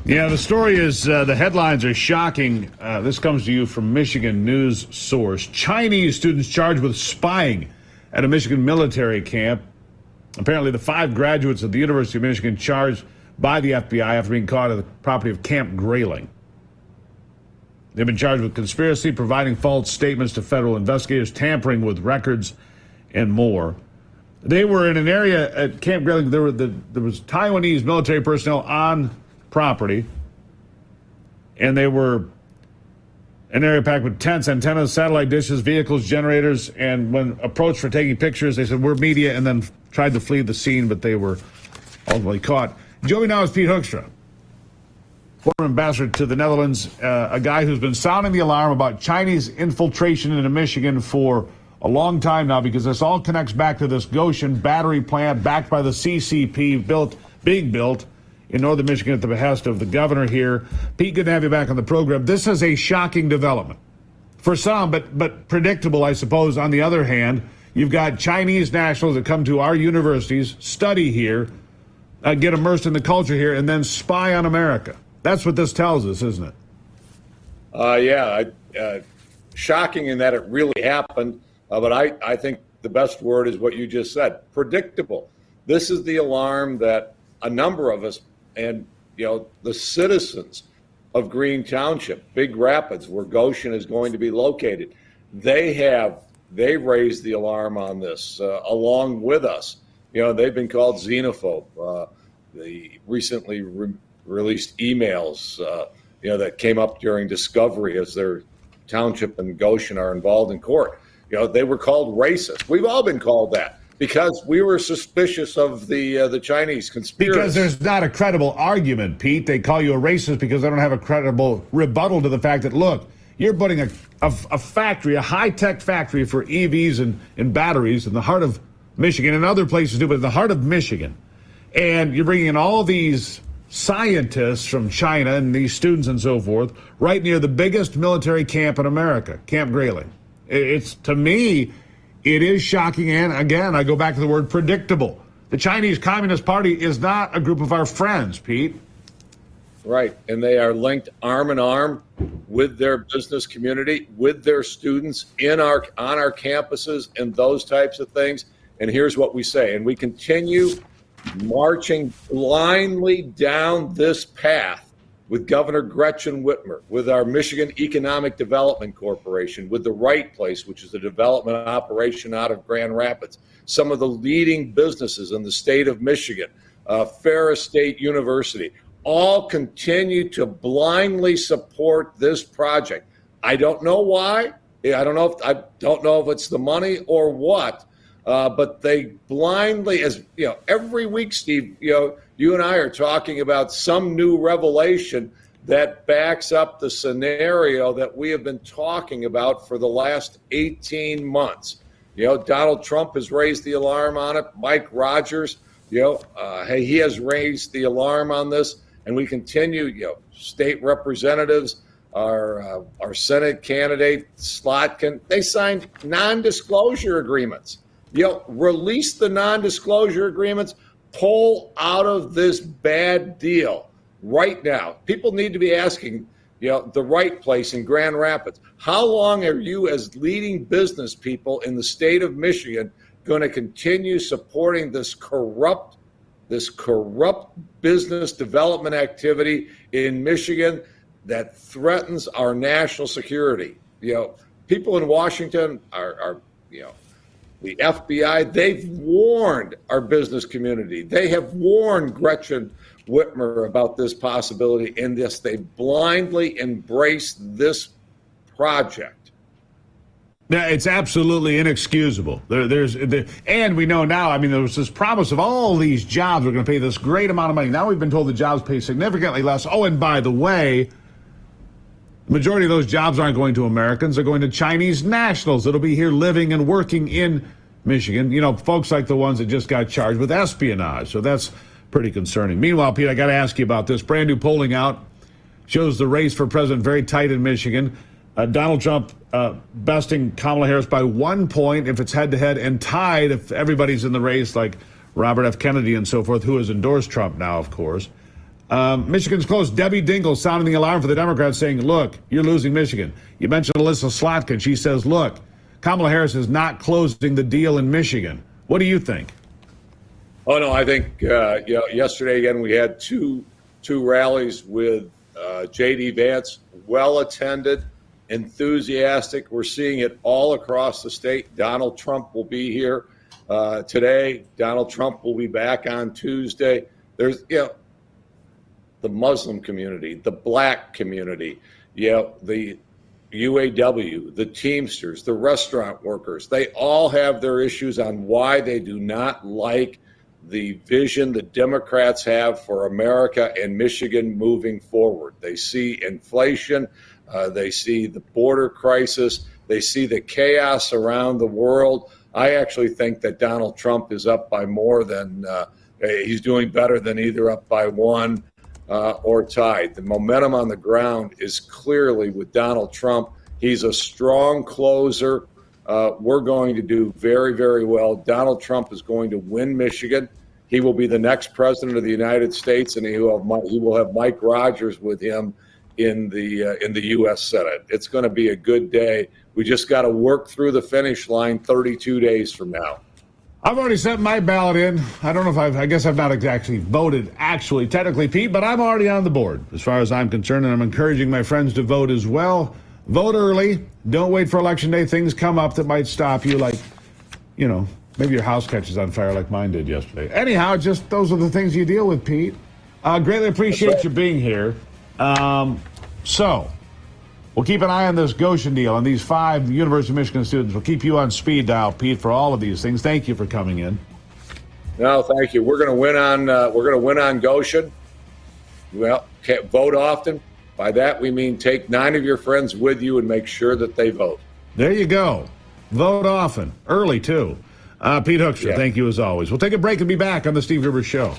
Yeah, the story is the headlines are shocking. This comes to you from Michigan News Source. Chinese students charged with spying at a Michigan military camp. Apparently, the 5 graduates of the University of Michigan charged by the FBI after being caught at the property of Camp Grayling. They've been charged with conspiracy, providing false statements to federal investigators, tampering with records, and more. They were in an area at Camp Grayling. There was Taiwanese military personnel on property, and they were an area packed with tents, antennas, satellite dishes, vehicles, generators, and when approached for taking pictures, they said, "We're media," and then tried to flee the scene, but they were ultimately caught. Joey now is Pete Hoekstra, former ambassador to the Netherlands, a guy who's been sounding the alarm about Chinese infiltration into Michigan for a long time now, because this all connects back to this Goshen battery plant backed by the CCP, being built in northern Michigan at the behest of the governor here. Pete, good to have you back on the program. This is a shocking development for some, but predictable, I suppose. On the other hand, you've got Chinese nationals that come to our universities, study here, get immersed in the culture here, and then spy on America. That's what this tells us, isn't it? Shocking in that it really happened. But I think the best word is what you just said, predictable. This is the alarm that a number of us and, the citizens of Green Township, Big Rapids, where Goshen is going to be located, they raised the alarm on this along with us. They've been called xenophobe. The recently released emails, that came up during discovery as their township and Goshen are involved in court. They were called racist. We've all been called that because we were suspicious of the Chinese conspiracy. Because there's not a credible argument, Pete. They call you a racist because they don't have a credible rebuttal to the fact that, look, you're putting a factory, a high-tech factory for EVs and batteries in the heart of Michigan, and other places too, but in the heart of Michigan. And you're bringing in all these scientists from China and these students and so forth right near the biggest military camp in America, Camp Grayling. It's, to me, it is shocking, and again, I go back to the word predictable. The Chinese Communist Party is not a group of our friends, Pete. Right, and they are linked arm in arm with their business community, with their students on our campuses and those types of things. And here's what we say, and we continue marching blindly down this path with Governor Gretchen Whitmer, with our Michigan Economic Development Corporation, with the Right Place, which is a development operation out of Grand Rapids, some of the leading businesses in the state of Michigan, Ferris State University, all continue to blindly support this project. I don't know why. I don't know if it's the money or what, but they blindly, as every week, Steve, you and I are talking about some new revelation that backs up the scenario that we have been talking about for the last 18 months. Donald Trump has raised the alarm on it. Mike Rogers, he has raised the alarm on this, and we continue. State representatives, our Senate candidate Slotkin, they signed non-disclosure agreements. Release the non-disclosure agreements. Pull out of this bad deal right now. People need to be asking, the Right Place in Grand Rapids, how long are you as leading business people in the state of Michigan going to continue supporting this corrupt business development activity in Michigan that threatens our national security? People in Washington are the FBI, they've warned our business community. They have warned Gretchen Whitmer about this possibility, and they blindly embrace this project. Yeah, it's absolutely inexcusable. And we know now, there was this promise of all these jobs are going to pay this great amount of money. Now we've been told the jobs pay significantly less. Oh, and by the way, the majority of those jobs aren't going to Americans. They're going to Chinese nationals that'll be here living and working in Michigan. Folks like the ones that just got charged with espionage. So that's pretty concerning. Meanwhile, Pete, I got to ask you about this. Brand new polling out shows the race for president very tight in Michigan. Donald Trump besting Kamala Harris by 1 point if it's head-to-head, and tied if everybody's in the race, like Robert F. Kennedy and so forth, who has endorsed Trump now, of course. Michigan's close. Debbie Dingell sounding the alarm for the Democrats, saying, look, you're losing Michigan. You mentioned Alyssa Slotkin. She says, look, Kamala Harris is not closing the deal in Michigan. What do you think? Oh, no, I think, yesterday, again, we had two rallies with J.D. Vance, well-attended, enthusiastic. We're seeing it all across the state. Donald Trump will be here today. Donald Trump will be back on Tuesday. There's, the Muslim community, the black community, the UAW, the Teamsters, the restaurant workers. They all have their issues on why they do not like the vision the Democrats have for America and Michigan moving forward. They see inflation. They see the border crisis. They see the chaos around the world. I actually think that Donald Trump is up by more than he's doing better than either up by one or tied. The momentum on the ground is clearly with Donald Trump. He's a strong closer. We're going to do very, very well. Donald Trump is going to win Michigan. He will be the next president of the United States, and he will have Mike Rogers with him in the U.S. Senate. It's going to be a good day. We just got to work through the finish line 32 days from now. I've already sent my ballot in. I don't know if I guess I've not actually voted, technically, Pete, but I'm already on the board as far as I'm concerned, and I'm encouraging my friends to vote as well. Vote early. Don't wait for Election Day. Things come up that might stop you, like, maybe your house catches on fire like mine did yesterday. Anyhow, just those are the things you deal with, Pete. Greatly appreciate you being here. So we'll keep an eye on this Goshen deal, on these 5 University of Michigan students. We'll keep you on speed dial, Pete, for all of these things. Thank you for coming in. No, thank you. We're going to win on Goshen. Well, can't vote often. By that we mean take 9 of your friends with you and make sure that they vote. There you go. Vote often, early too. Pete Hoekstra, Thank you as always. We'll take a break and be back on the Steve Gruber Show.